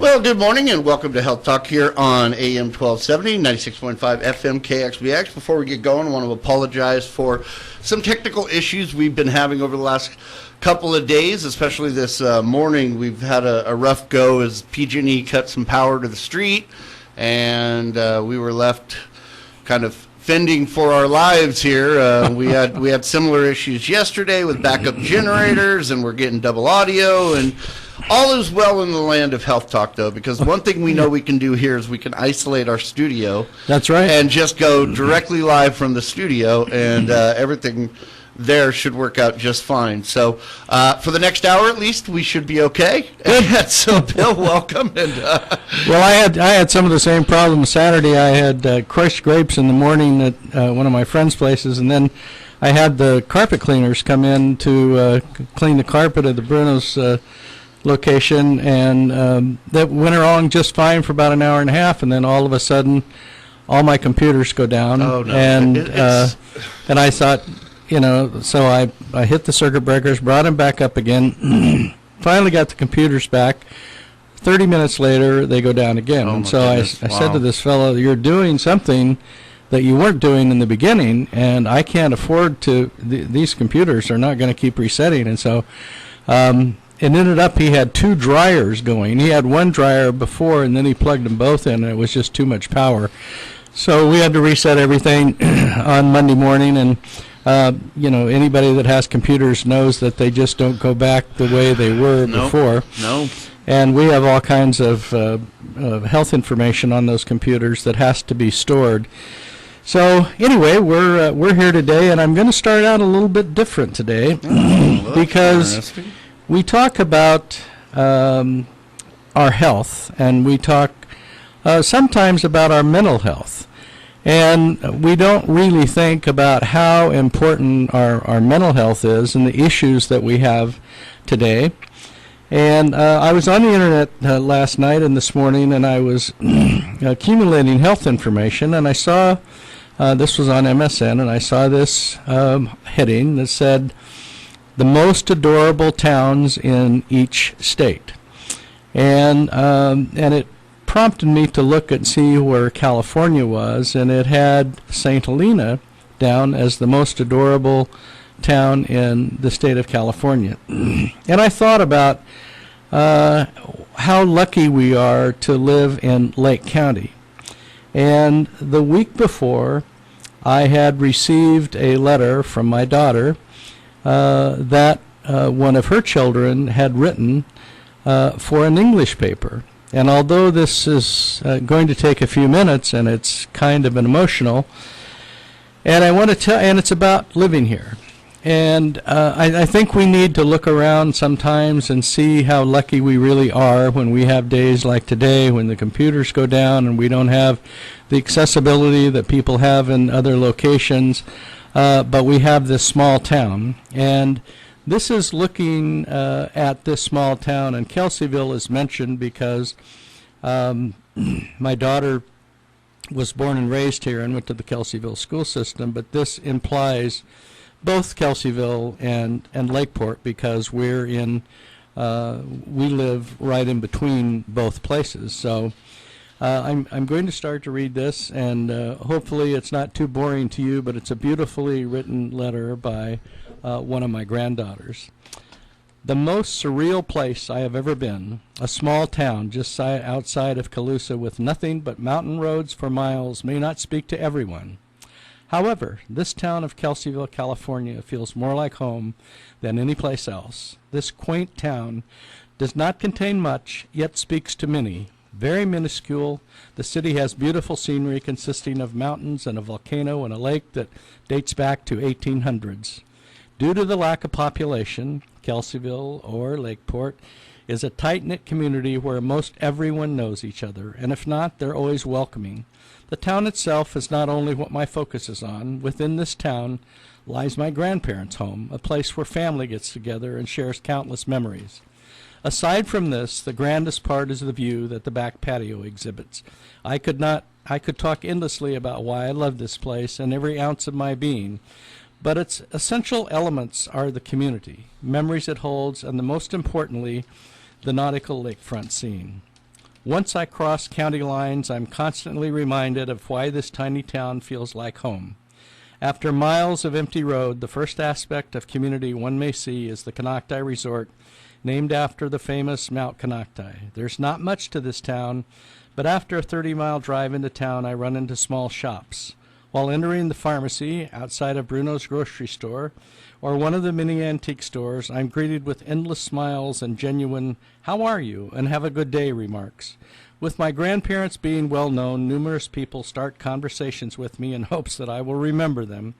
Well, good morning and welcome to Health Talk here on AM 1270, 96.5 FM KXBX. Before we get going, I want to apologize for some technical issues we've been having over the last couple of days, especially this morning. We've had a rough go as PG&E cut some power to the street, and we were left kind of fending for our lives here. We had similar issues yesterday with backup generators, and we're getting double audio, and all is well in the land of Health Talk, though, because one thing we know we can do here is we can isolate our studio. That's right. And just go directly live from the studio, and everything there should work out just fine. So for the next hour, at least, we should be okay. Good. So, Bill, welcome. And well, I had some of the same problems Saturday. I had crushed grapes in the morning at one of my friend's places, and then I had the carpet cleaners come in to clean the carpet at the Bruno's location, and that went along just fine for about an hour and a half, and then all of a sudden all my computers go down. Oh, no. And I thought, so I hit the circuit breakers, brought them back up again, finally got the computers back. 30 minutes later they go down again. And so I said to this fellow, you're doing something that you weren't doing in the beginning, and I can't afford to, these computers are not going to keep resetting. And so it ended up he had two dryers going. He had one dryer before, and then he plugged them both in, and it was just too much power. So we had to reset everything on Monday morning, and anybody that has computers knows that they just don't go back the way they were before. No. And we have all kinds of health information on those computers that has to be stored. So anyway, we're here today, and I'm going to start out a little bit different today because we talk about our health, and we talk sometimes about our mental health. And we don't really think about how important our mental health is and the issues that we have today. And I was on the internet last night and this morning, and I was accumulating health information, and I saw, this was on MSN, and I saw this heading that said, the most adorable towns in each state. And it prompted me to look and see where California was, and it had St. Helena down as the most adorable town in the state of California. And I thought about how lucky we are to live in Lake County. And the week before, I had received a letter from my daughter that one of her children had written for an English paper. And although this is going to take a few minutes, and it's kind of an emotional, and I want to tell, and it's about living here. And I think we need to look around sometimes and see how lucky we really are when we have days like today when the computers go down and we don't have the accessibility that people have in other locations, but we have this small town. And this is looking at this small town, and Kelseyville is mentioned because my daughter was born and raised here and went to the Kelseyville school system, but this implies both Kelseyville and Lakeport because we're in, we live right in between both places. So I'm going to start to read this, and hopefully it's not too boring to you, but it's a beautifully written letter by one of my granddaughters. The most surreal place I have ever been, a small town just outside of Colusa with nothing but mountain roads for miles, may not speak to everyone. However, this town of Kelseyville, California feels more like home than any place else. This quaint town does not contain much, yet speaks to many. Very minuscule, the city has beautiful scenery consisting of mountains and a volcano and a lake that dates back to 1800s. Due to the lack of population, Kelseyville, or Lakeport, is a tight-knit community where most everyone knows each other, and if not, they're always welcoming. The town itself is not only what my focus is on. Within this town lies my grandparents' home, a place where family gets together and shares countless memories. Aside from this, the grandest part is the view that the back patio exhibits. I could talk endlessly about why I love this place and every ounce of my being, but its essential elements are the community, memories it holds, and most importantly, the nautical lakefront scene. Once I cross county lines, I'm constantly reminded of why this tiny town feels like home. After miles of empty road, the first aspect of community one may see is the Konocti Resort, named after the famous Mount Konocti. There's not much to this town, but after a 30-mile drive into town, I run into small shops. While entering the pharmacy outside of Bruno's grocery store or one of the many antique stores, I'm greeted with endless smiles and genuine, "How are you?" and "Have a good day" remarks. With my grandparents being well known, numerous people start conversations with me in hopes that I will remember them.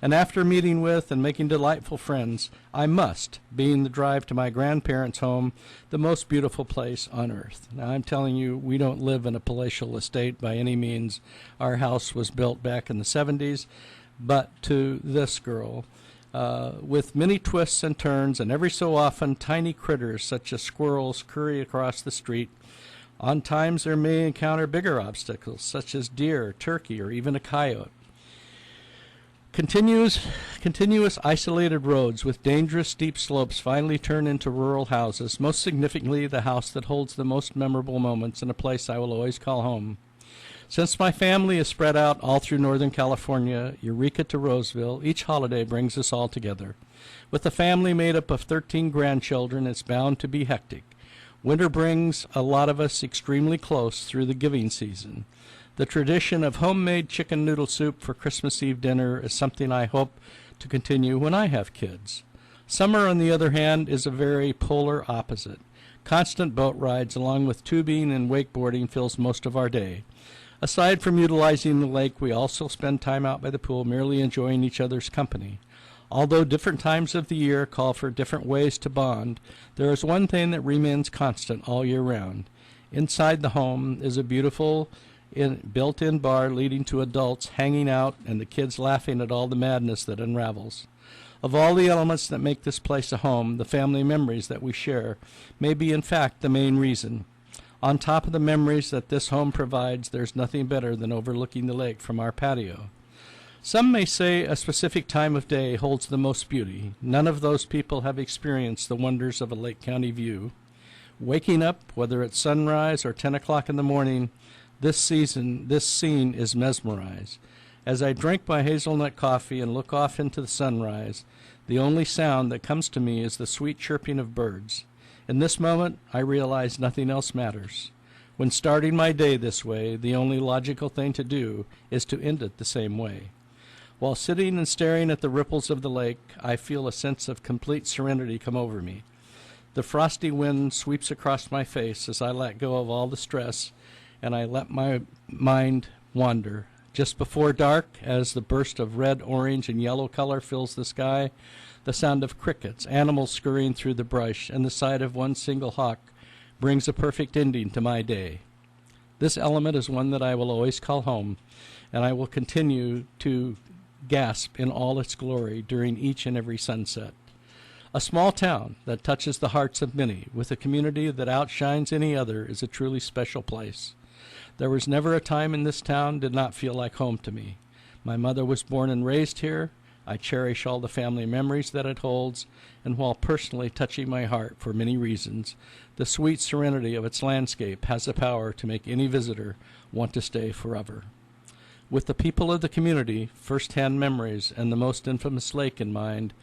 And after meeting with and making delightful friends, I must, being the drive to my grandparents' home, the most beautiful place on earth. Now, I'm telling you, we don't live in a palatial estate by any means. Our house was built back in the 70s, but to this girl, with many twists and turns, and every so often tiny critters such as squirrels scurry across the street. On times there may encounter bigger obstacles, such as deer, turkey, or even a coyote. Continuous isolated roads with dangerous steep slopes finally turn into rural houses, most significantly the house that holds the most memorable moments and a place I will always call home. Since my family is spread out all through Northern California, Eureka to Roseville, each holiday brings us all together. With a family made up of 13 grandchildren, it's bound to be hectic. Winter brings a lot of us extremely close through the giving season. The tradition of homemade chicken noodle soup for Christmas Eve dinner is something I hope to continue when I have kids. Summer, on the other hand, is a very polar opposite. Constant boat rides along with tubing and wakeboarding fills most of our day. Aside from utilizing the lake, we also spend time out by the pool merely enjoying each other's company. Although different times of the year call for different ways to bond, there is one thing that remains constant all year round. Inside the home is a beautiful built-in bar leading to adults hanging out and the kids laughing at all the madness that unravels. Of all the elements that make this place a home, the family memories that we share may be in fact the main reason. On top of the memories that this home provides, there's nothing better than overlooking the lake from our patio. Some may say a specific time of day holds the most beauty. None of those people have experienced the wonders of a Lake County view. Waking up, whether it's sunrise or 10 o'clock in the morning, this scene is mesmerized. As I drink my hazelnut coffee and look off into the sunrise, the only sound that comes to me is the sweet chirping of birds. In this moment, I realize nothing else matters. When starting my day this way, the only logical thing to do is to end it the same way. While sitting and staring at the ripples of the lake, I feel a sense of complete serenity come over me. The frosty wind sweeps across my face as I let go of all the stress and I let my mind wander. Just before dark, as the burst of red, orange, and yellow color fills the sky, the sound of crickets, animals scurrying through the brush, and the sight of one single hawk brings a perfect ending to my day. This element is one that I will always call home, and I will continue to gasp in all its glory during each and every sunset. A small town that touches the hearts of many, with a community that outshines any other, is a truly special place. There was never a time in this town did not feel like home to me. My mother was born and raised here. I cherish all the family memories that it holds, and while personally touching my heart for many reasons, the sweet serenity of its landscape has the power to make any visitor want to stay forever. With the people of the community, first-hand memories, and the most infamous lake in mind,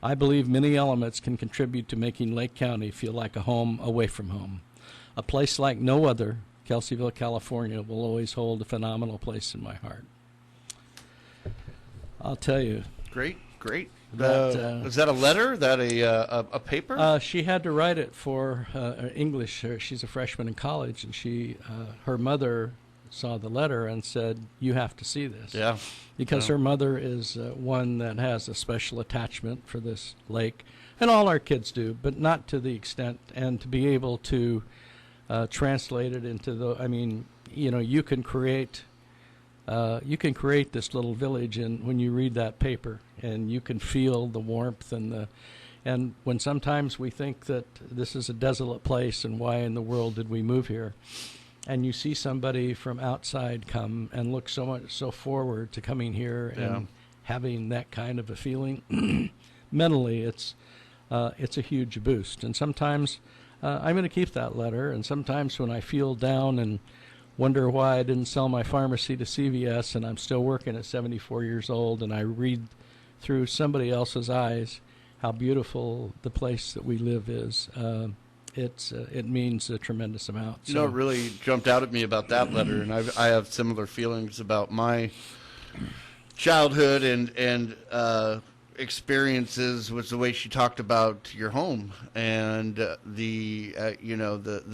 I believe many elements can contribute to making Lake County feel like a home away from home. A place like no other, Kelseyville, California, will always hold a phenomenal place in my heart. I'll tell you. Great. That, is that a letter? That a paper? She had to write it for English. She's a freshman in college, and her mother saw the letter and said, "You have to see this." Yeah. Because her mother is one that has a special attachment for this lake, and all our kids do, but not to the extent, and to be able to translate it into you can create this little village, and when you read that paper, and you can feel the warmth and when sometimes we think that this is a desolate place and why in the world did we move here, and you see somebody from outside come and look so forward to coming here and having that kind of a feeling, mentally it's a huge boost. And sometimes I'm going to keep that letter. And sometimes when I feel down and wonder why I didn't sell my pharmacy to CVS and I'm still working at 74 years old, and I read through somebody else's eyes how beautiful the place that we live is, it means a tremendous amount. You know, it really jumped out at me about that letter, and I have similar feelings about my childhood and experiences, was the way she talked about your home and the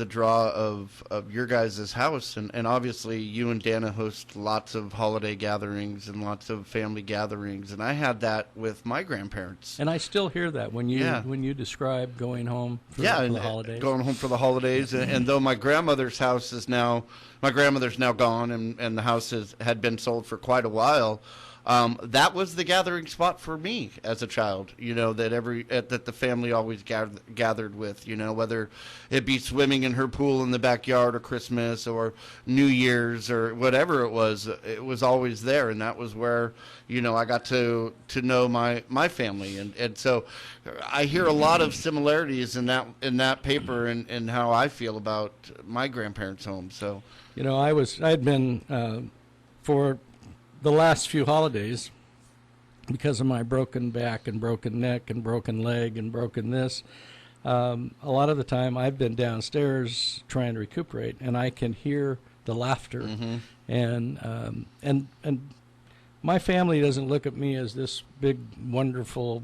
draw of your guys' house, and obviously you and Dana host lots of holiday gatherings and lots of family gatherings, and I had that with my grandparents. And I still hear that when you describe going home for the holidays. Going home for the holidays, and though my grandmother's house is now gone, and the house had been sold for quite a while. That was the gathering spot for me as a child, that the family always gathered with, whether it be swimming in her pool in the backyard or Christmas or New Year's or whatever it was always there. And that was where, I got to know my family. And so I hear a lot of similarities in that paper and how I feel about my grandparents' home. So, I'd been, for the last few holidays, because of my broken back and broken neck and broken leg and broken this, a lot of the time I've been downstairs trying to recuperate, and I can hear the laughter. Mm-hmm. And my family doesn't look at me as this big, wonderful,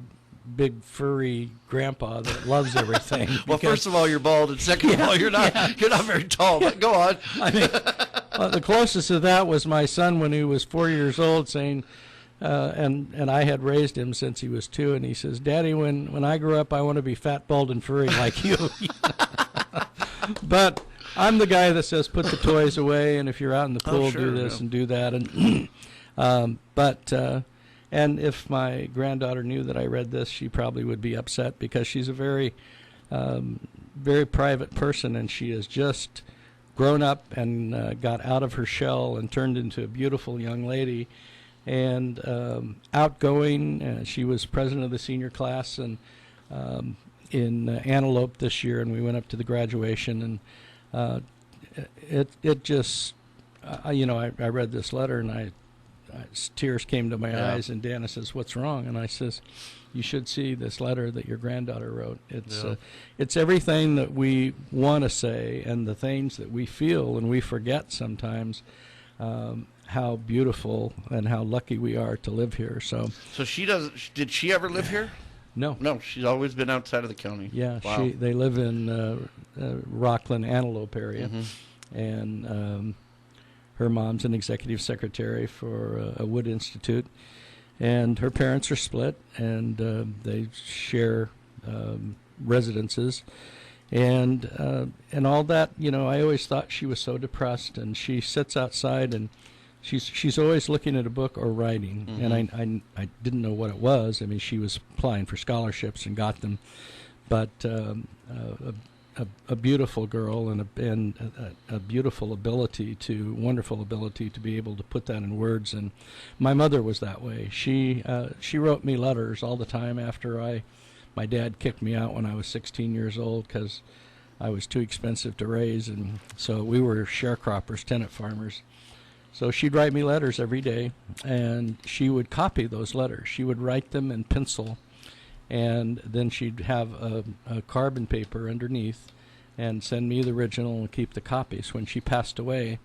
big furry grandpa that loves everything. Well, first of all, you're bald, and second of all, you're not very tall. But go on. I mean, the closest to that was my son when he was 4 years old, saying, and I had raised him since he was 2, and he says, "Daddy, when I grow up, I want to be fat, bald, and furry like you." But I'm the guy that says, "Put the toys away, and if you're out in the pool, do this and do that." And and if my granddaughter knew that I read this, she probably would be upset, because she's a very, very private person, and she has just grown up and got out of her shell and turned into a beautiful young lady and outgoing. She was president of the senior class and in Antelope this year, and we went up to the graduation, and it just, I read this letter, and tears came to my eyes, and Dana says, "What's wrong?" And I says, "You should see this letter that your granddaughter wrote. It's everything that we want to say and the things that we feel and we forget sometimes, how beautiful and how lucky we are to live here." So did she ever live here? No, she's always been outside of the county. Yeah, wow. They live in Rockland, Antelope area, mm-hmm. and her mom's an executive secretary for a Wood Institute, and her parents are split, and they share residences, and all that. I always thought she was so depressed, and she sits outside, and she's always looking at a book or writing, mm-hmm. and I didn't know what it was. I mean, she was applying for scholarships and got them, but a beautiful girl and a beautiful wonderful ability to be able to put that in words. And my mother was that way. She wrote me letters all the time after my dad kicked me out when I was 16 years old because I was too expensive to raise, and so we were sharecroppers, tenant farmers. So she'd write me letters every day, and she would copy those letters. She would write them in pencil, and then she'd have a carbon paper underneath and send me the original and keep the copies. When she passed away,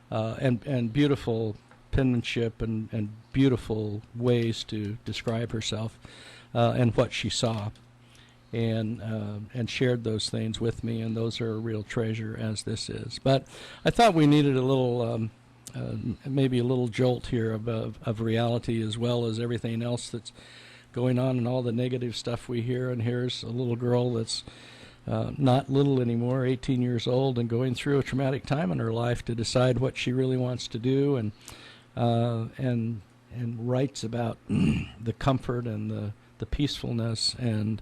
and beautiful penmanship and beautiful ways to describe herself and what she saw, and shared those things with me, and those are a real treasure, as this is. But I thought we needed a little maybe a little jolt here of reality, as well as everything else that's going on and all the negative stuff we hear. And here's a little girl that's not little anymore, 18 years old, and going through a traumatic time in her life to decide what she really wants to do, and writes about the comfort and the peacefulness and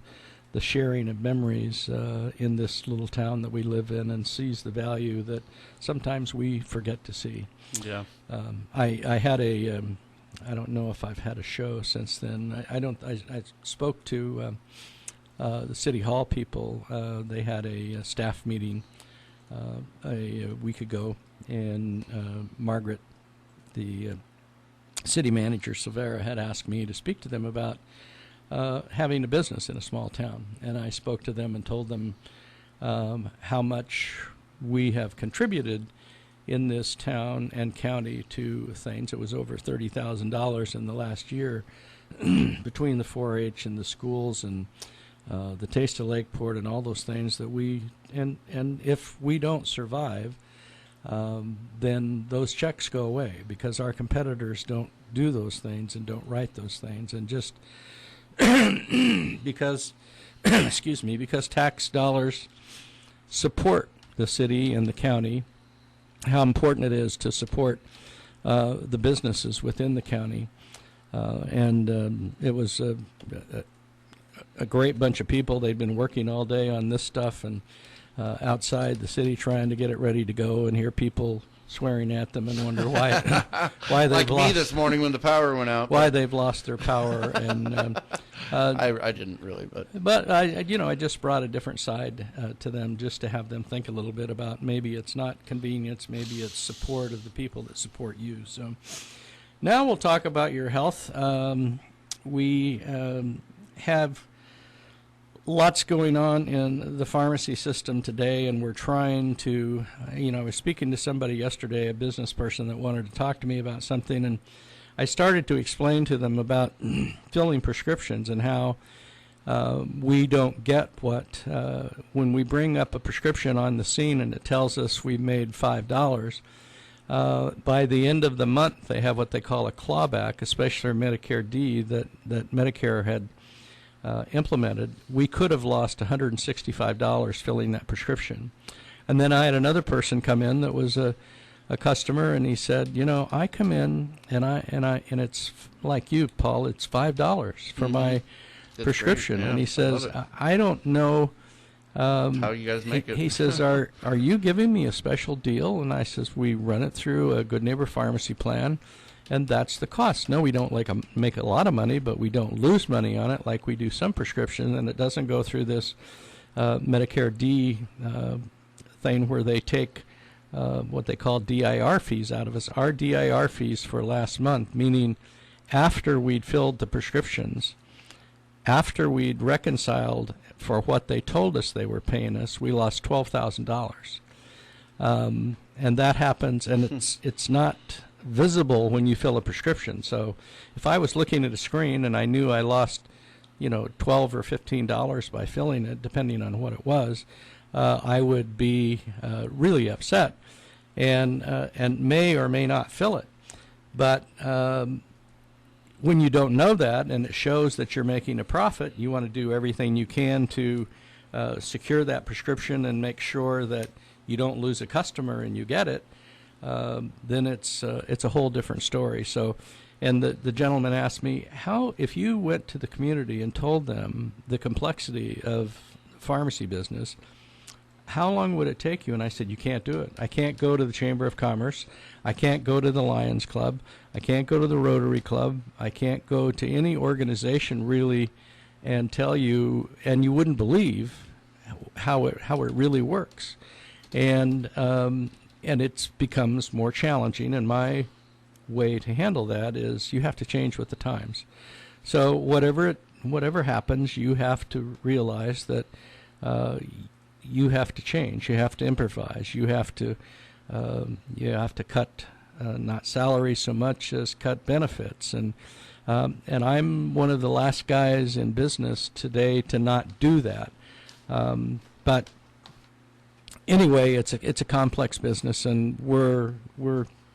the sharing of memories in this little town that we live in, and sees the value that sometimes we forget to see. Yeah. I had I don't know if I've had a show since then. I spoke to the City Hall people, they had a staff meeting a week ago, and Margaret, the city manager, Silvera, had asked me to speak to them about having a business in a small town. And I spoke to them and told them how much we have contributed in this town and county to things. It was over $30,000 in the last year between the 4-H and the schools and the Taste of Lakeport and all those things that we, and if we don't survive, then those checks go away because our competitors don't do those things and don't write those things, and just because excuse me, because tax dollars support the city and the county, how important it is to support the businesses within the county. And it was a great bunch of people. They'd been working all day on this stuff and outside the city trying to get it ready to go, and hear people swearing at them and wonder why they've Like lost, me this morning when the power went out. why they've lost their power. And I didn't really, but I just brought a different side to them, just to have them think a little bit about maybe it's not convenience, maybe it's support of the people that support you. So now we'll talk about your health. We have lots going on in the pharmacy system today, and we're trying to, I was speaking to somebody yesterday, a business person that wanted to talk to me about something, and I started to explain to them about filling prescriptions and how we don't get what, when we bring up a prescription on the scene and it tells us we've made $5, by the end of the month they have what they call a clawback, especially Medicare D that Medicare had implemented. We could have lost $165 filling that prescription. And then I had another person come in that was a customer, and he said, I come in and it's like you, Paul, it's $5 for my prescription. Yeah, and he says, I don't know how you guys make it. He says, are you giving me a special deal? And I says, we run it through a Good Neighbor Pharmacy plan, and that's the cost. No, we don't make a lot of money, but we don't lose money on it like we do some prescription, and it doesn't go through this Medicare D thing where they take what they call DIR fees out of us. Our DIR fees for last month, meaning after we'd filled the prescriptions, after we'd reconciled for what they told us they were paying us, we lost $12,000. And that happens, and it's not visible when you fill a prescription. So if I was looking at a screen and I knew I lost, $12 or $15 by filling it, depending on what it was, I would be really upset and may or may not fill it. But when you don't know that and it shows that you're making a profit, you want to do everything you can to secure that prescription and make sure that you don't lose a customer and you get it. Then it's a whole different story. So, and the gentleman asked me, how, if you went to the community and told them the complexity of pharmacy business, how long would it take you? And I said, you can't do it. I can't go to the Chamber of Commerce. I can't go to the Lions Club. I can't go to the Rotary Club. I can't go to any organization really and tell you, and you wouldn't believe how it really works. And it becomes more challenging, and my way to handle that is you have to change with the times. So whatever happens, you have to realize that you have to change. You have to improvise. You have to cut not salary so much as cut benefits. And I'm one of the last guys in business today to not do that. But anyway, it's a complex business, and we're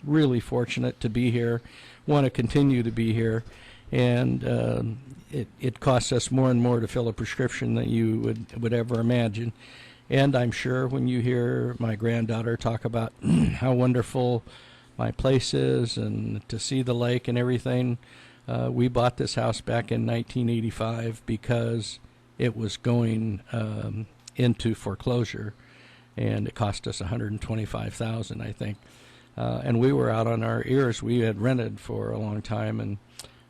really fortunate to be here. Want to continue to be here, and it costs us more and more to fill a prescription than you would ever imagine. And I'm sure when you hear my granddaughter talk about how wonderful my place is and to see the lake and everything, we bought this house back in 1985 because it was going into foreclosure, and it cost us $125,000, I think. And we were out on our ears. We had rented for a long time, and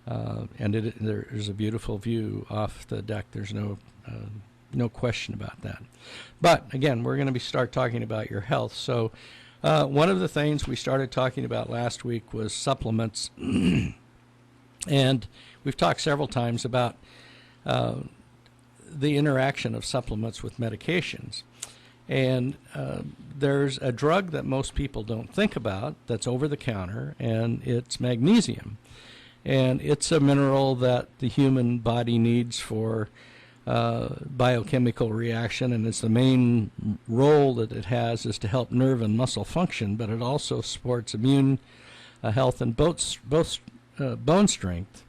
And there's a beautiful view off the deck. There's no question about that. But again, we're going to start talking about your health. So one of the things we started talking about last week was supplements. And we've talked several times about the interaction of supplements with medications. And there's a drug that most people don't think about that's over the counter, and it's magnesium. And it's a mineral that the human body needs for biochemical reaction, and it's the main role that it has is to help nerve and muscle function, but it also supports immune health and bone strength,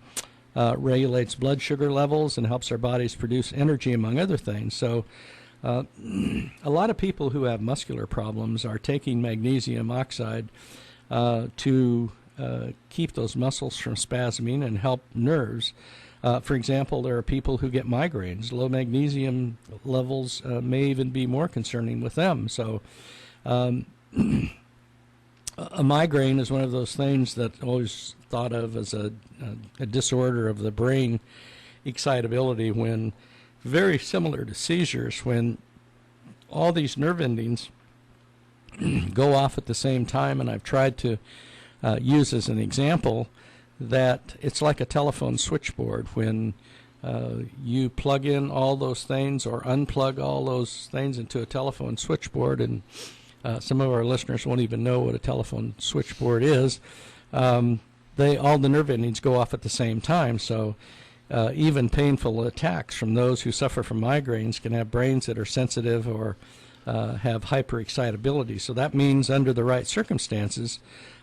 regulates blood sugar levels, and helps our bodies produce energy, among other things. So a lot of people who have muscular problems are taking magnesium oxide to keep those muscles from spasming and help nerves. For example, there are people who get migraines. Low magnesium levels may even be more concerning with them. So a migraine is one of those things that always thought of as a disorder of the brain excitability, when very similar to seizures, when all these nerve endings go off at the same time. And I've tried to use as an example that it's like a telephone switchboard. When you plug in all those things or unplug all those things into a telephone switchboard, and some of our listeners won't even know what a telephone switchboard is, all the nerve endings go off at the same time. So even painful attacks from those who suffer from migraines can have brains that are sensitive or have hyperexcitability. So that means under the right circumstances,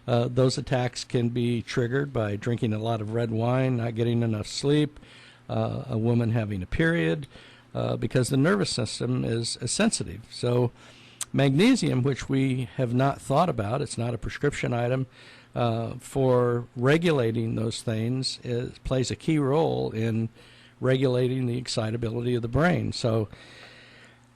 those attacks can be triggered by drinking a lot of red wine, not getting enough sleep, a woman having a period, because the nervous system is sensitive. So magnesium, which we have not thought about, it's not a prescription item, for regulating those things, plays a key role in regulating the excitability of the brain. So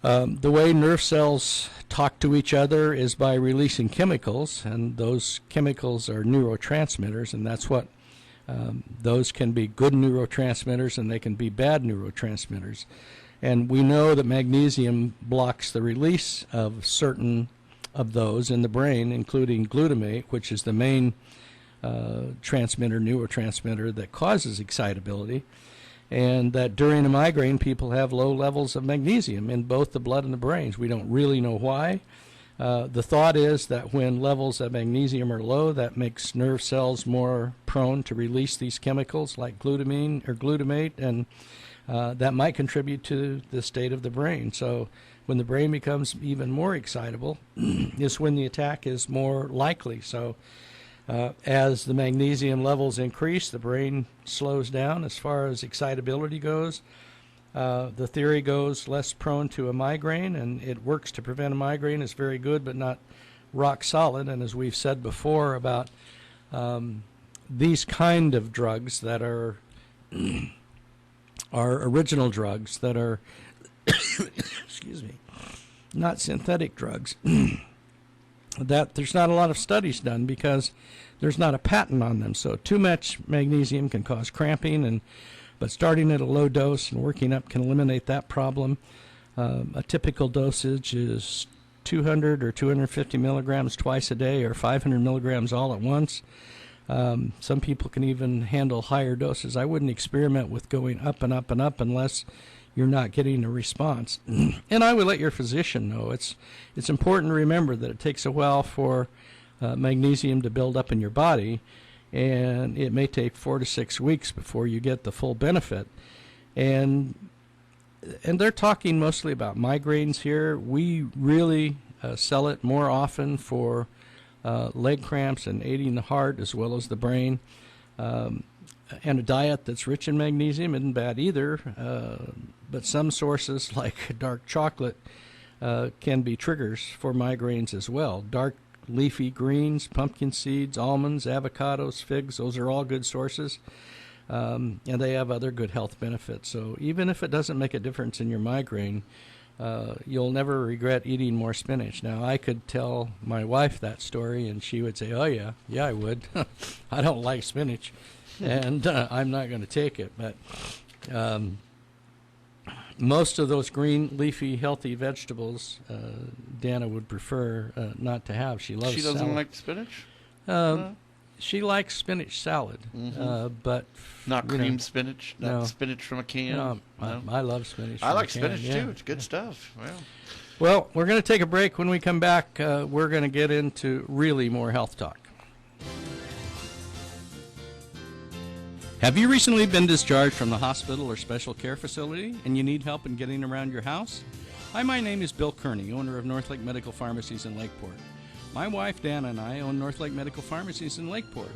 the way nerve cells talk to each other is by releasing chemicals, and those chemicals are neurotransmitters, and that's what those can be good neurotransmitters and they can be bad neurotransmitters. And we know that magnesium blocks the release of certain of those in the brain, including glutamate, which is the main neurotransmitter that causes excitability. And that during a migraine, people have low levels of magnesium in both the blood and the brains. We don't really know why. The thought is that when levels of magnesium are low, that makes nerve cells more prone to release these chemicals like glutamine or glutamate, and that might contribute to the state of the brain. So when the brain becomes even more excitable is when the attack is more likely. So as the magnesium levels increase, the brain slows down as far as excitability goes. The theory goes less prone to a migraine, and it works to prevent a migraine. It's very good, but not rock solid. And as we've said before about these kind of drugs that are original drugs that are excuse me, not synthetic drugs, that there's not a lot of studies done because there's not a patent on them. So too much magnesium can cause cramping, but starting at a low dose and working up can eliminate that problem. A typical dosage is 200 or 250 milligrams twice a day, or 500 milligrams all at once. Some people can even handle higher doses. I wouldn't experiment with going up and up and up unless you're not getting a response. And I would let your physician know. It's important to remember that it takes a while for magnesium to build up in your body, and it may take 4 to 6 weeks before you get the full benefit. And they're talking mostly about migraines here. We really sell it more often for leg cramps and aiding the heart as well as the brain. And a diet that's rich in magnesium isn't bad either, but some sources like dark chocolate can be triggers for migraines as well. Dark leafy greens, pumpkin seeds, almonds, avocados, figs, those are all good sources, and they have other good health benefits. So even if it doesn't make a difference in your migraine, you'll never regret eating more spinach. Now, I could tell my wife that story, and she would say, oh, yeah, I would. I don't like spinach, and I'm not going to take it. But most of those green, leafy, healthy vegetables, Dana would prefer not to have. She loves She doesn't salad. like spinach? She likes spinach salad, but Not you know, cream spinach? Not no. spinach from a can? no, I love spinach. I from like a can, spinach, yeah. too. It's good stuff. Well, Well, we're going to take a break. When we come back, we're going to get into really more health talk. Have you recently been discharged from the hospital or special care facility and you need help in getting around your house? Hi, my name is Bill Kearney, owner of Northlake Medical Pharmacies in Lakeport. My wife, Dana, and I own Northlake Medical Pharmacies in Lakeport.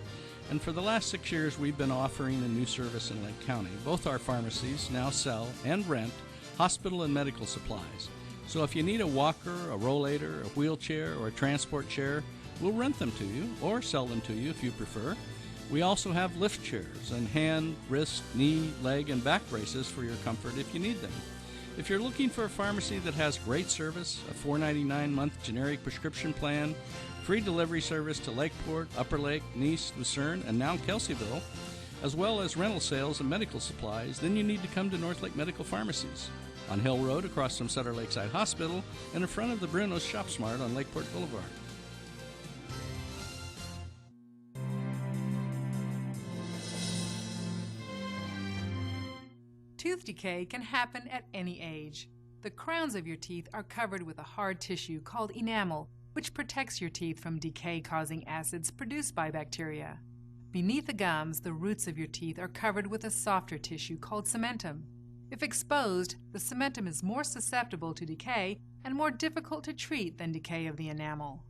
And for the last 6 years, we've been offering a new service in Lake County. Both our pharmacies now sell and rent hospital and medical supplies. So if you need a walker, a rollator, a wheelchair, or a transport chair, we'll rent them to you or sell them to you if you prefer. We also have lift chairs and hand, wrist, knee, leg, and back braces for your comfort if you need them. If you're looking for a pharmacy that has great service, a $4.99-month generic prescription plan, free delivery service to Lakeport, Upper Lake, Nice, Lucerne, and now Kelseyville, as well as rental sales and medical supplies, then you need to come to Northlake Medical Pharmacies on Hill Road across from Sutter Lakeside Hospital and in front of the Bruno's Shop Smart on Lakeport Boulevard. Tooth decay can happen at any age. The crowns of your teeth are covered with a hard tissue called enamel, which protects your teeth from decay-causing acids produced by bacteria. Beneath the gums, the roots of your teeth are covered with a softer tissue called cementum. If exposed, the cementum is more susceptible to decay and more difficult to treat than decay of the enamel.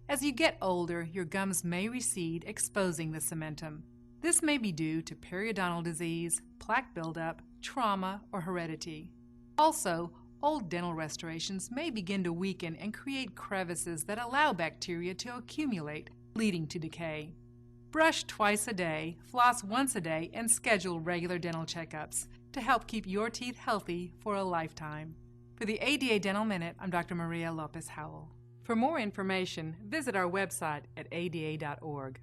As you get older, your gums may recede, exposing the cementum. This may be due to periodontal disease, plaque buildup, trauma, or heredity. Also, old dental restorations may begin to weaken and create crevices that allow bacteria to accumulate, leading to decay. Brush twice a day, floss once a day, and schedule regular dental checkups to help keep your teeth healthy for a lifetime. For the ADA Dental Minute, I'm Dr. Maria Lopez Howell. For more information, visit our website at ada.org.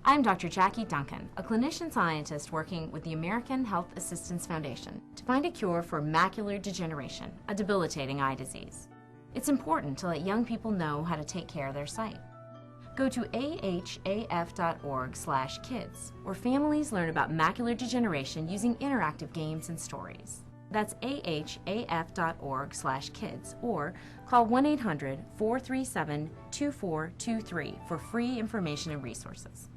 I'm Dr. Jackie Duncan, a clinician scientist working with the American Health Assistance Foundation to find a cure for macular degeneration, a debilitating eye disease. It's important to let young people know how to take care of their sight. Go to ahaf.org/kids, where families learn about macular degeneration using interactive games and stories. That's ahaf.org/kids, or call 1-800-437-2423 for free information and resources.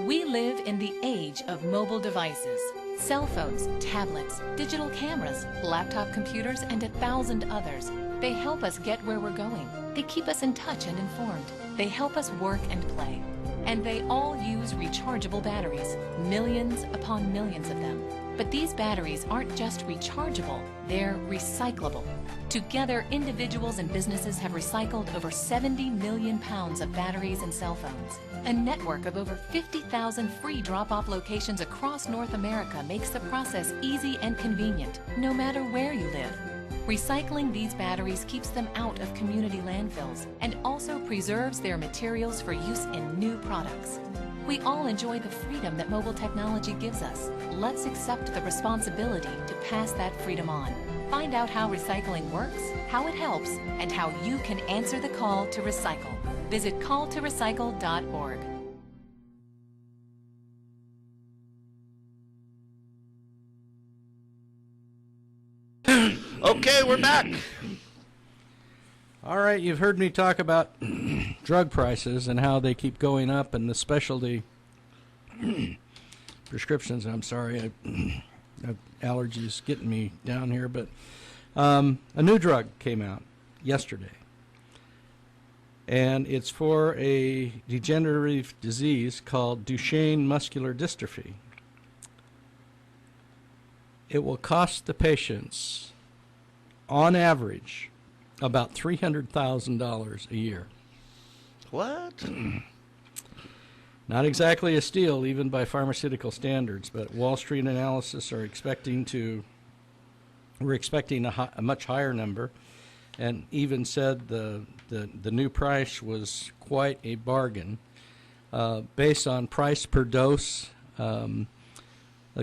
We live in the age of mobile devices. Cell phones, tablets, digital cameras, laptop computers, and 1,000 others. They help us get where we're going. They keep us in touch and informed. They help us work and play. And they all use rechargeable batteries, millions upon millions of them. But these batteries aren't just rechargeable, they're recyclable. Together, individuals and businesses have recycled over 70 million pounds of batteries and cell phones. A network of over 50,000 free drop-off locations across North America makes the process easy and convenient, no matter where you live. Recycling these batteries keeps them out of community landfills and also preserves their materials for use in new products. We all enjoy the freedom that mobile technology gives us. Let's accept the responsibility to pass that freedom on. Find out how recycling works, how it helps, and how you can answer the call to recycle. Visit calltorecycle.org. okay, we're back. All right, you've heard me talk about drug prices and how they keep going up, and the specialty prescriptions. I'm sorry, allergies getting me down here, but a new drug came out yesterday, and it's for a degenerative disease called Duchenne muscular dystrophy. It will cost the patients, on average, about $300,000 a year. What? Not exactly a steal, even by pharmaceutical standards, but Wall Street analysis are expecting to we're expecting a much higher number, and even said the new price was quite a bargain. Based on price per dose, the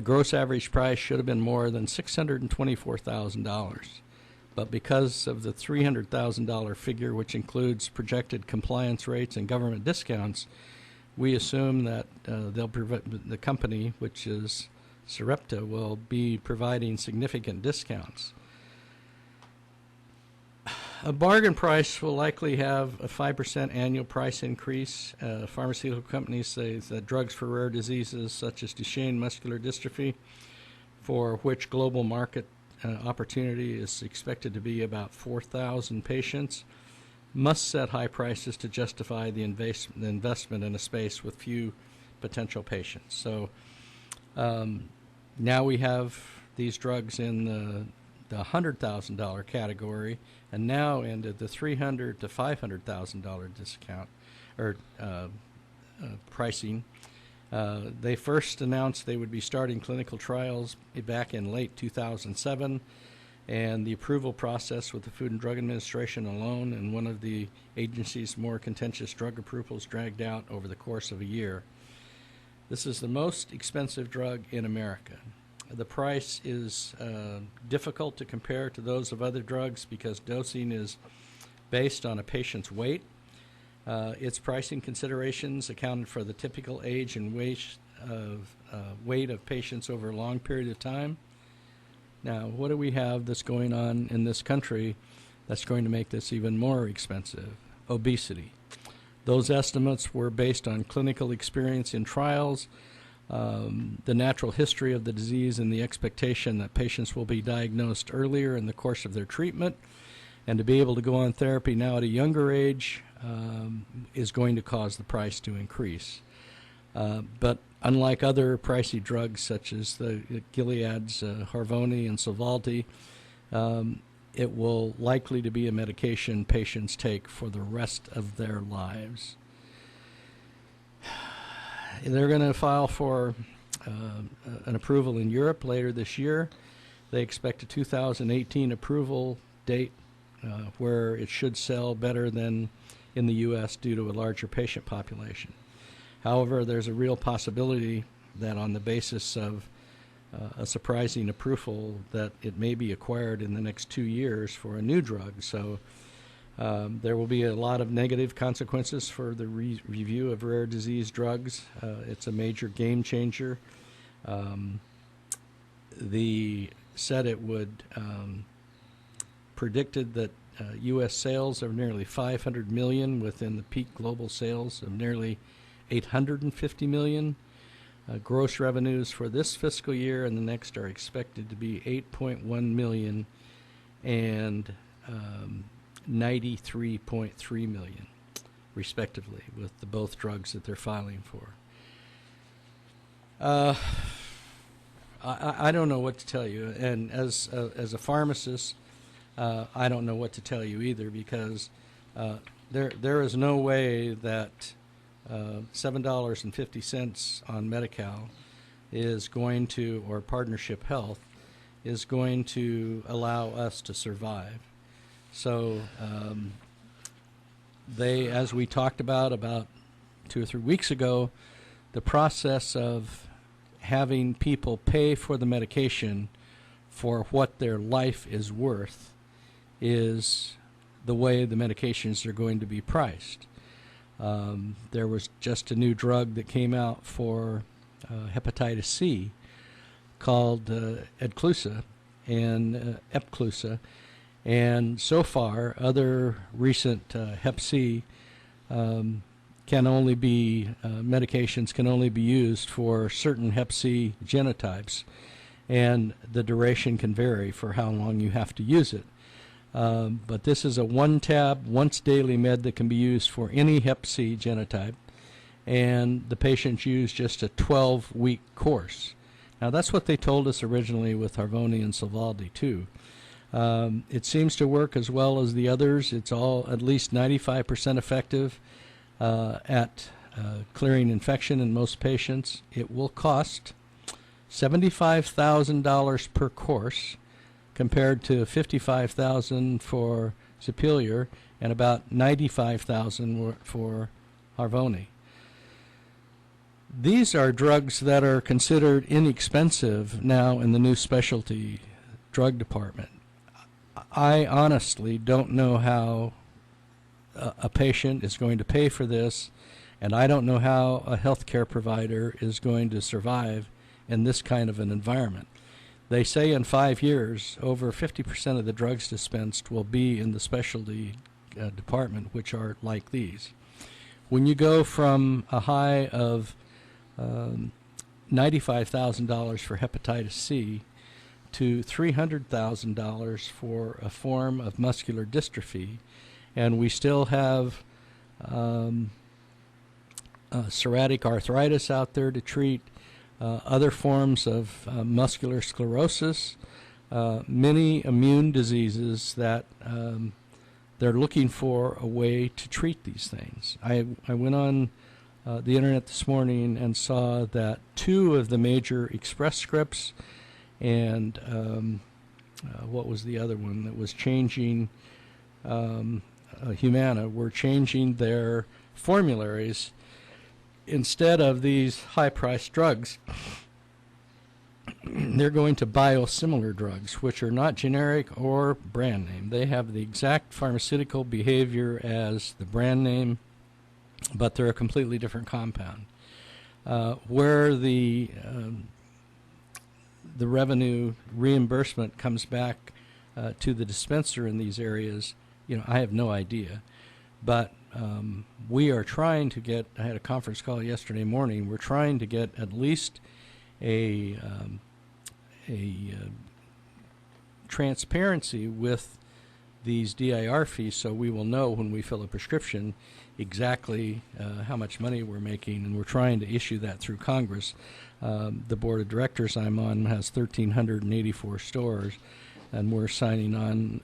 gross average price should have been more than $624,000. But because of the $300,000 figure, which includes projected compliance rates and government discounts, we assume that the company, which is Sarepta, will be providing significant discounts. A bargain price will likely have a 5% annual price increase. Pharmaceutical companies say that drugs for rare diseases such as Duchenne muscular dystrophy, for which global market opportunity is expected to be about 4,000 patients, must set high prices to justify the investment in a space with few potential patients. So now we have these drugs in the $100,000 category, and now into the $300,000 to $500,000 discount or pricing. They first announced they would be starting clinical trials back in late 2007, and the approval process with the Food and Drug Administration alone and one of the agency's more contentious drug approvals dragged out over the course of a year. This is the most expensive drug in America. The price is difficult to compare to those of other drugs because dosing is based on a patient's weight. Its pricing considerations accounted for the typical age and weight of patients over a long period of time. Now, what do we have that's going on in this country that's going to make this even more expensive? Obesity. Those estimates were based on clinical experience in trials, the natural history of the disease, and the expectation that patients will be diagnosed earlier in the course of their treatment. And to be able to go on therapy now at a younger age is going to cause the price to increase. But unlike other pricey drugs such as the Gilead's Harvoni and Sovaldi, it will likely to be a medication patients take for the rest of their lives. They're going to file for an approval in Europe later this year. They expect a 2018 approval date where it should sell better than in the U.S. due to a larger patient population. However, there's a real possibility that on the basis of a surprising approval that it may be acquired in the next 2 years for a new drug. So there will be a lot of negative consequences for the review of rare disease drugs. It's a major game changer. The said it would predicted that U.S. sales of nearly $500 million within the peak global sales of nearly $850 million. Gross revenues for this fiscal year and the next are expected to be $8.1 million and $93.3 million, respectively, with the both drugs that they're filing for. I don't know what to tell you, and as a pharmacist, I don't know what to tell you either, because there is no way that $7.50 on Medi-Cal is going to, or Partnership Health, is going to allow us to survive. So they, as we talked about 2 or 3 weeks ago, the process of having people pay for the medication for what their life is worth is the way the medications are going to be priced. There was just a new drug that came out for hepatitis C called Epclusa, and so far other recent Hep C medications can only be used for certain Hep C genotypes, and the duration can vary for how long you have to use it. But this is a one-tab, once-daily med that can be used for any Hep C genotype, and the patients use just a 12-week course. Now, that's what they told us originally with Harvoni and Sovaldi, too. It seems to work as well as the others. It's all at least 95% effective at clearing infection in most patients. It will cost $75,000 per course, compared to 55,000 for Superior and about 95,000 for Harvoni. These are drugs that are considered inexpensive now in the new specialty drug department. I honestly don't know how a patient is going to pay for this, and I don't know how a healthcare provider is going to survive in this kind of an environment. They say in 5 years, over 50% of the drugs dispensed will be in the specialty department, which are like these. When you go from a high of $95,000 for hepatitis C to $300,000 for a form of muscular dystrophy, and we still have psoriatic arthritis out there to treat, other forms of muscular sclerosis, many immune diseases that they're looking for a way to treat these things. I went on the internet this morning and saw that 2 of the major Express Scripts and what was the other one that was changing, Humana, were changing their formularies. Instead of these high-priced drugs, they're going to biosimilar drugs, which are not generic or brand name. They have the exact pharmaceutical behavior as the brand name, but they're a completely different compound. Where the revenue reimbursement comes back to the dispenser in these areas, I have no idea. But we are trying to get, I had a conference call yesterday morning, we're trying to get at least a transparency with these DIR fees, so we will know when we fill a prescription exactly how much money we're making, and we're trying to issue that through Congress. The board of directors I'm on has 1,384 stores, and we're signing on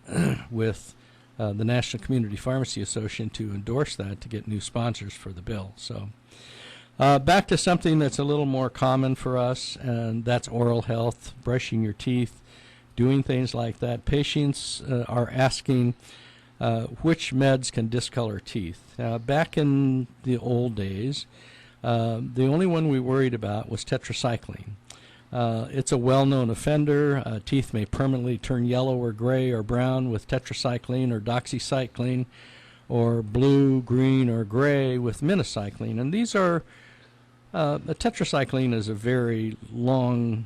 with the National Community Pharmacy Association to endorse that to get new sponsors for the bill. So back to something that's a little more common for us, and that's oral health, brushing your teeth, doing things like that. Patients are asking which meds can discolor teeth. Now, back in the old days, the only one we worried about was tetracycline. It's a well-known offender. Teeth may permanently turn yellow or gray or brown with tetracycline or doxycycline, or blue, green, or gray with minocycline. And these are, tetracycline is a very long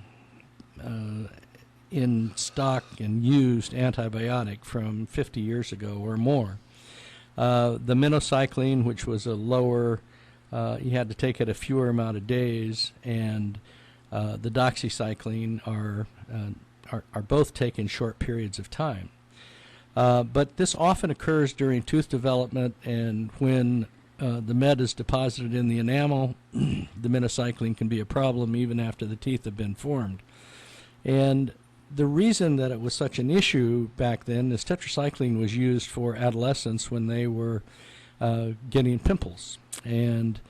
in stock and used antibiotic from 50 years ago or more. The minocycline, which was a lower, you had to take it a fewer amount of days, and the doxycycline are both taken short periods of time. But this often occurs during tooth development, and when the med is deposited in the enamel, the minocycline can be a problem even after the teeth have been formed. And the reason that it was such an issue back then is tetracycline was used for adolescents when they were getting pimples and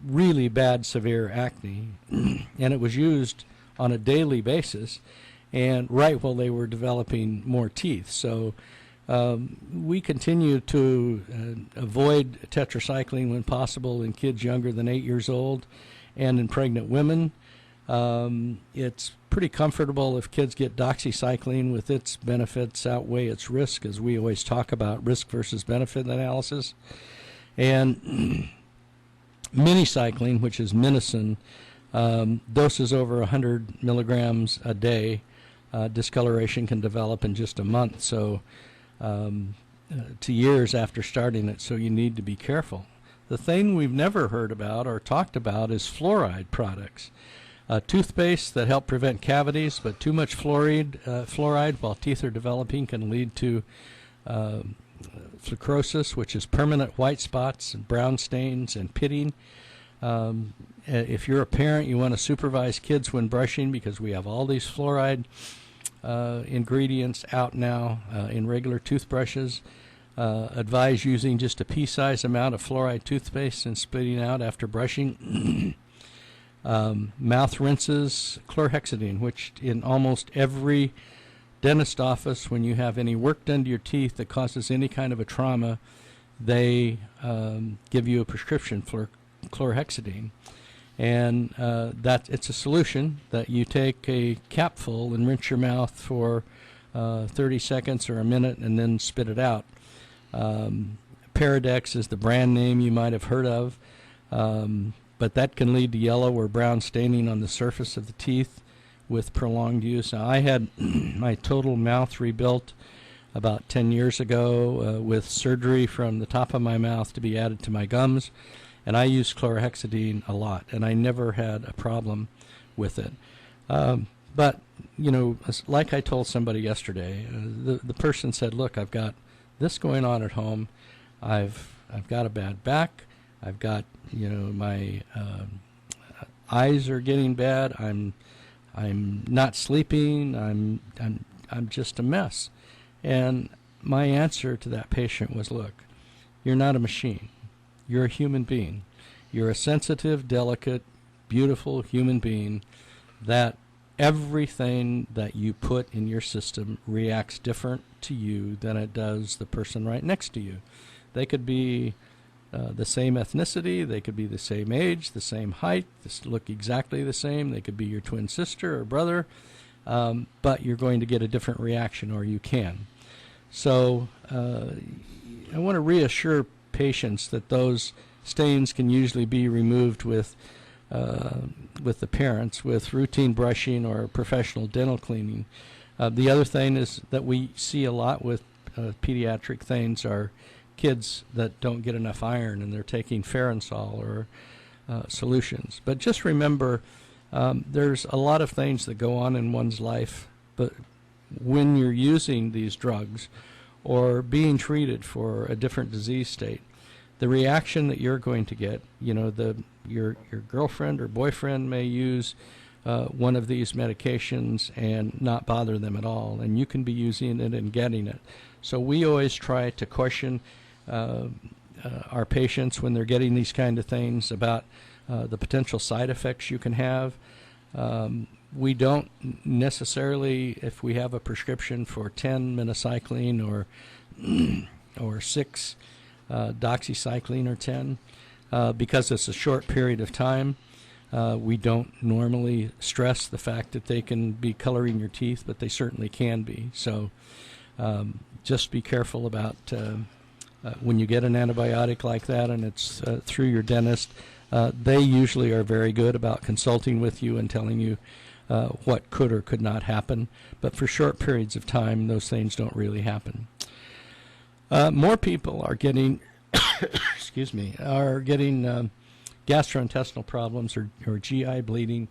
really bad, severe acne. And it was used on a daily basis and right while they were developing more teeth. So we continue to avoid tetracycline when possible in kids younger than 8 years old and in pregnant women. It's pretty comfortable if kids get doxycycline with its benefits outweigh its risk, as we always talk about risk versus benefit analysis. And minocycline, which is Minicin, doses over 100 milligrams a day. Discoloration can develop in just a month, so to years after starting it, so you need to be careful. The thing we've never heard about or talked about is fluoride products. Toothpaste that help prevent cavities, but too much fluoride while teeth are developing can lead to fluorosis, which is permanent white spots and brown stains and pitting. If you're a parent, you want to supervise kids when brushing, because we have all these fluoride ingredients out now in regular toothbrushes. Advise using just a pea-sized amount of fluoride toothpaste and spitting out after brushing. Mouth rinses, chlorhexidine, which in almost every dentist office, when you have any work done to your teeth that causes any kind of a trauma, they give you a prescription for chlorhexidine. And it's a solution that you take a capful and rinse your mouth for 30 seconds or a minute and then spit it out. Paradex is the brand name you might have heard of, but that can lead to yellow or brown staining on the surface of the teeth with prolonged use. Now, I had my total mouth rebuilt about 10 years ago with surgery from the top of my mouth to be added to my gums, and I used chlorhexidine a lot, and I never had a problem with it. But, you know, like I told somebody yesterday, the person said, look, I've got this going on at home. I've got a bad back. I've got, you know, my eyes are getting bad. I'm not sleeping. I'm just a mess. And my answer to that patient was, look, you're not a machine. You're a human being. You're a sensitive, delicate, beautiful human being that everything that you put in your system reacts different to you than it does the person right next to you. They could be the same ethnicity, they could be the same age, the same height, look exactly the same, they could be your twin sister or brother, but you're going to get a different reaction, or you can. So I want to reassure patients that those stains can usually be removed with the parents with routine brushing or professional dental cleaning. The other thing is that we see a lot with pediatric things are kids that don't get enough iron and they're taking Ferrensol or solutions. But just remember, there's a lot of things that go on in one's life, but when you're using these drugs or being treated for a different disease state, the reaction that you're going to get, you know, your girlfriend or boyfriend may use one of these medications and not bother them at all, and you can be using it and getting it. So we always try to caution our patients when they're getting these kind of things about the potential side effects you can have. We don't necessarily, if we have a prescription for 10 minocycline or 6 doxycycline or 10, because it's a short period of time, we don't normally stress the fact that they can be coloring your teeth, but they certainly can be. So just be careful about when you get an antibiotic like that and it's through your dentist. They usually are very good about consulting with you and telling you what could or could not happen. But for short periods of time, those things don't really happen. More people are getting, excuse me, are getting gastrointestinal problems or GI bleeding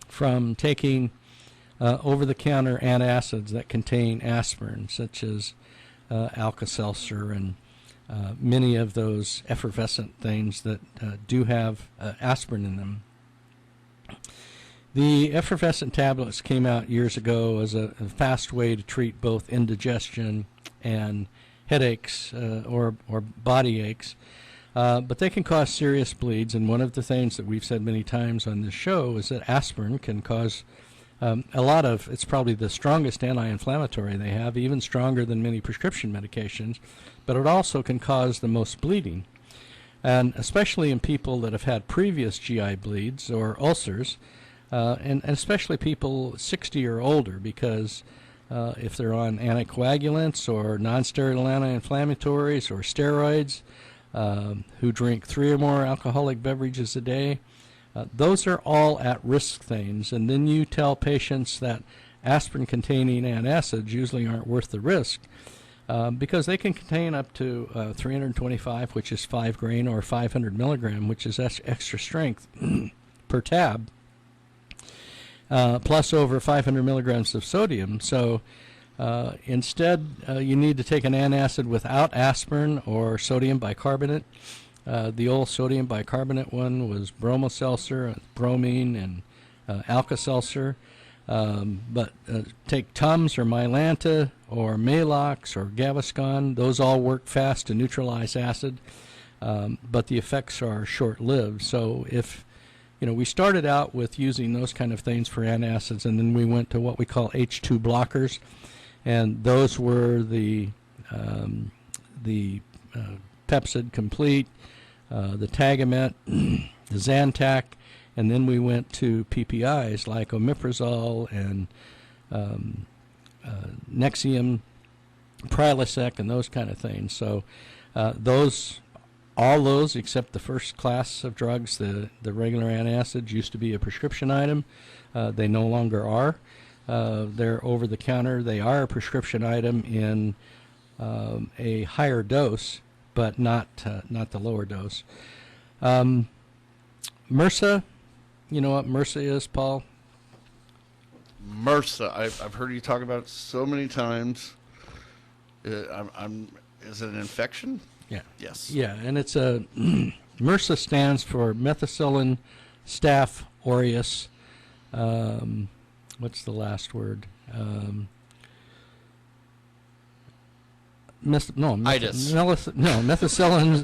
from taking over-the-counter antacids that contain aspirin, such as Alka-Seltzer and many of those effervescent things that do have aspirin in them. The effervescent tablets came out years ago as a fast way to treat both indigestion and headaches or body aches, but they can cause serious bleeds. And one of the things that we've said many times on this show is that aspirin can cause a lot of, it's probably the strongest anti-inflammatory they have, even stronger than many prescription medications, but it also can cause the most bleeding. And especially in people that have had previous GI bleeds or ulcers, and especially people 60 or older, because if they're on anticoagulants or non-steroidal anti-inflammatories or steroids, who drink 3 or more alcoholic beverages a day, those are all at-risk things. And then you tell patients that aspirin-containing antacids usually aren't worth the risk because they can contain up to 325, which is 5 grain, or 500 milligram, which is extra strength per tab, plus over 500 milligrams of sodium. So instead, you need to take an antacid without aspirin or sodium bicarbonate. The old sodium bicarbonate one was bromoseltzer, bromine, and Alka-Seltzer. But take Tums or Mylanta or Maalox or Gaviscon. Those all work fast to neutralize acid, but the effects are short-lived. So if we started out with using those kind of things for antacids, and then we went to what we call H2 blockers, and those were the Pepcid Complete, the Tagamet, the Zantac, and then we went to PPIs like omeprazole and Nexium, Prilosec, and those kind of things. So all those except the first class of drugs, the regular antacids, used to be a prescription item. They no longer are. They're over the counter. They are a prescription item in a higher dose, but not the lower dose. MRSA, you know what MRSA is, Paul? MRSA. I've heard you talk about it so many times. Is it an infection? Yeah. Yes. Yeah, and it's a MRSA stands for Methicillin Staph aureus. What's the last word? Methicillin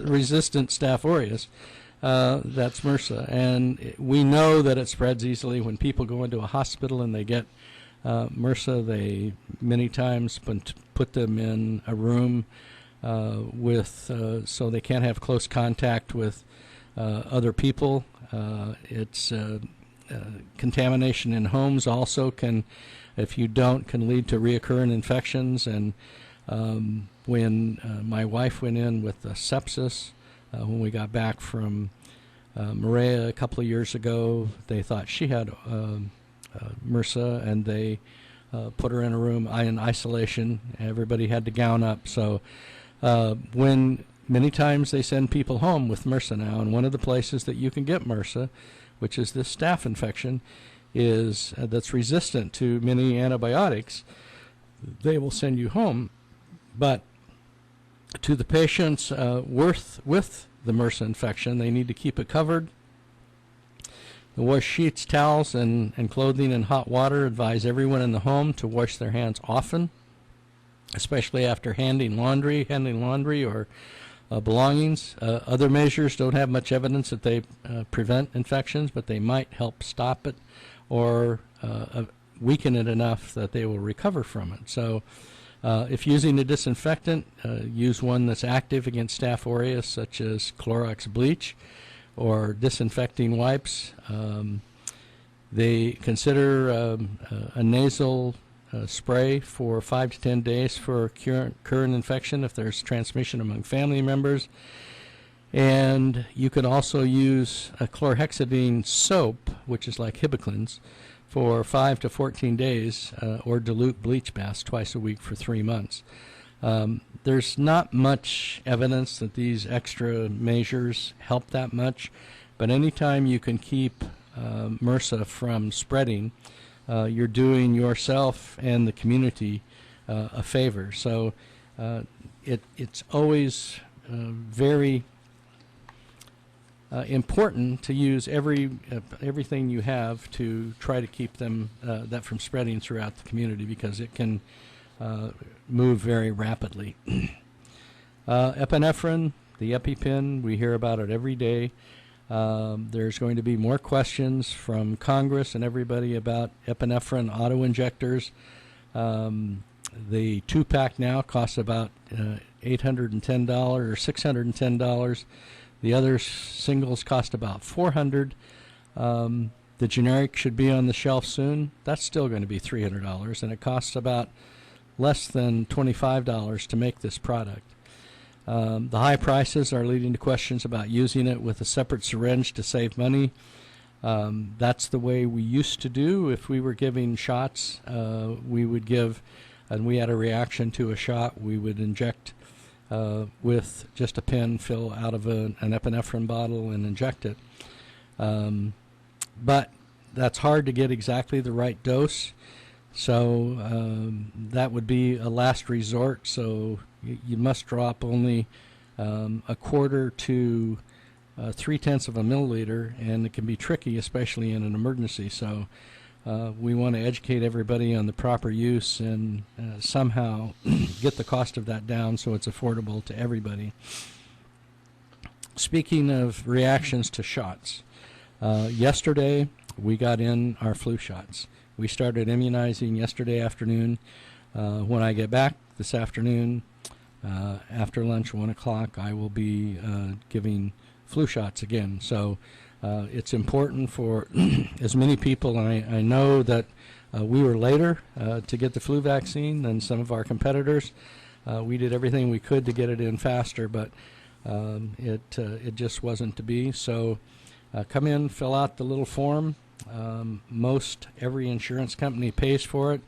resistant Staph aureus. That's MRSA, and we know that it spreads easily. When people go into a hospital and they get MRSA, they many times put them in a room so they can't have close contact with other people. It's contamination in homes also can, if you don't, can lead to reoccurring infections. And when my wife went in with sepsis, when we got back from Maria a couple of years ago, they thought she had MRSA, and they put her in a room in isolation. Everybody had to gown up. So when many times they send people home with MRSA now, and one of the places that you can get MRSA, which is this staph infection, is that's resistant to many antibiotics, they will send you home. But to the patients with the MRSA infection, they need to keep it covered. Wash sheets, towels, and clothing in hot water. Advise everyone in the home to wash their hands often, especially after handling laundry or belongings. Other measures don't have much evidence that they prevent infections, but they might help stop it or weaken it enough that they will recover from it. So if using a disinfectant, use one that's active against Staph aureus, such as Clorox bleach or disinfecting wipes. They consider a nasal spray for 5 to 10 days for current infection if there's transmission among family members. And you could also use a chlorhexidine soap, which is like Hibiclens, for 5 to 14 days, or dilute bleach baths twice a week for 3 months. There's not much evidence that these extra measures help that much, but anytime you can keep MRSA from spreading, you're doing yourself and the community a favor. So it's always very important to use everything you have to try to keep that from spreading throughout the community, because it can move very rapidly. Epinephrine, the EpiPen, we hear about it every day. There's going to be more questions from Congress and everybody about epinephrine auto-injectors. The 2-pack now costs about $810 or $610. The other singles cost about $400. The generic should be on the shelf soon. That's still going to be $300, and it costs about less than $25 to make this product. The high prices are leading to questions about using it with a separate syringe to save money. That's the way we used to do. If we were giving shots, we would give, and we had a reaction to a shot, we would inject with just a pen, fill out of an epinephrine bottle and inject it. But that's hard to get exactly the right dose. So that would be a last resort. So you must drop only a quarter to 0.3 of a milliliter, and it can be tricky, especially in an emergency. So we want to educate everybody on the proper use and somehow get the cost of that down so it's affordable to everybody. Speaking of reactions to shots, Yesterday, we got in our flu shots. We started immunizing yesterday afternoon. When I get back this afternoon, after lunch, 1 o'clock, I will be giving flu shots again. So it's important for as many people. I know that we were later to get the flu vaccine than some of our competitors. We did everything we could to get it in faster, but it just wasn't to be. So come in, fill out the little form. Most every insurance company pays for it.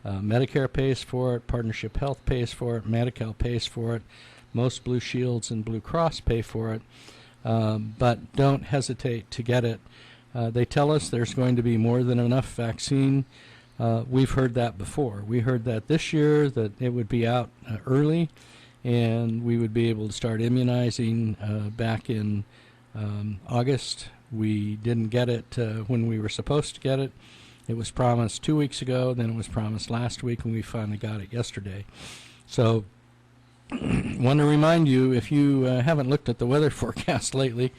Medicare pays for it. Partnership Health pays for it. Medi-Cal pays for it. Most Blue Shields and Blue Cross pay for it. But don't hesitate to get it. They tell us there's going to be more than enough vaccine. We've heard that before. We heard that this year, that it would be out early, and we would be able to start immunizing back in August. We didn't get it when we were supposed to get it. It was promised 2 weeks ago, then it was promised last week, and we finally got it yesterday. So want to remind you, if you haven't looked at the weather forecast lately,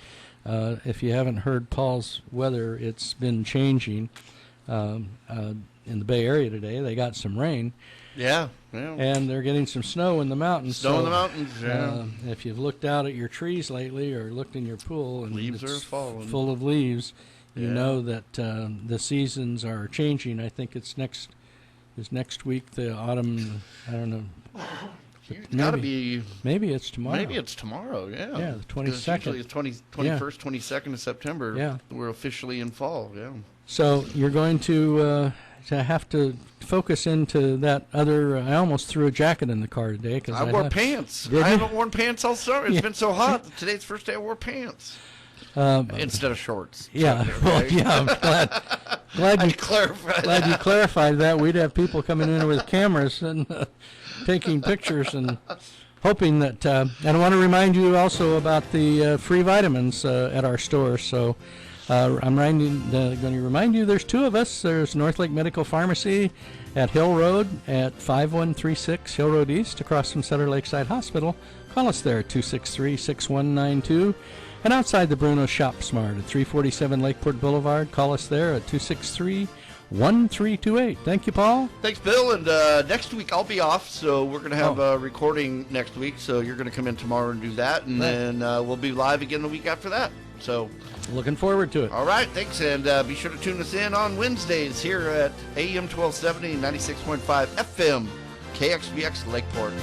if you haven't heard Paul's weather, it's been changing. In the Bay Area today, they got some rain. Yeah. And they're getting some snow in the mountains. Snow in the mountains, yeah. If you've looked out at your trees lately or looked in your pool and Leaves it's are falling. full of leaves, you Yeah. know that the seasons are changing. I think it's next week, the autumn, I don't know. It's got to be. Maybe it's tomorrow. Maybe it's tomorrow, yeah. Yeah, the 22nd. Usually it's 21st, 22nd of September. Yeah. We're officially in fall, yeah. So you're going to have to focus into that other. I almost threw a jacket in the car today because I wore pants. Did I you? haven't worn pants all summer. It's Yeah. been so hot. Today's the first day I wore pants. Instead of shorts. Yeah, Okay. well, yeah. I'm glad I you clarified glad you clarified that. We'd have people coming in with cameras and taking pictures and hoping that. And I want to remind you also about the free vitamins at our store. So I'm going to remind you there's two of us. There's Northlake Medical Pharmacy at Hill Road at 5136 Hill Road East across from Sutter Lakeside Hospital. Call us there at 263-6192. And outside the Bruno Shop Smart at 347 Lakeport Boulevard. Call us there at 263-1328. Thank you, Paul. Thanks, Bill. And next week I'll be off, so we're going to have a recording next week. So you're going to come in tomorrow and do that, and then we'll be live again the week after that. So, Looking forward to it. all right, thanks, and be sure to tune us in on Wednesdays here at AM 1270, 96.5 FM, KXVX Lakeport.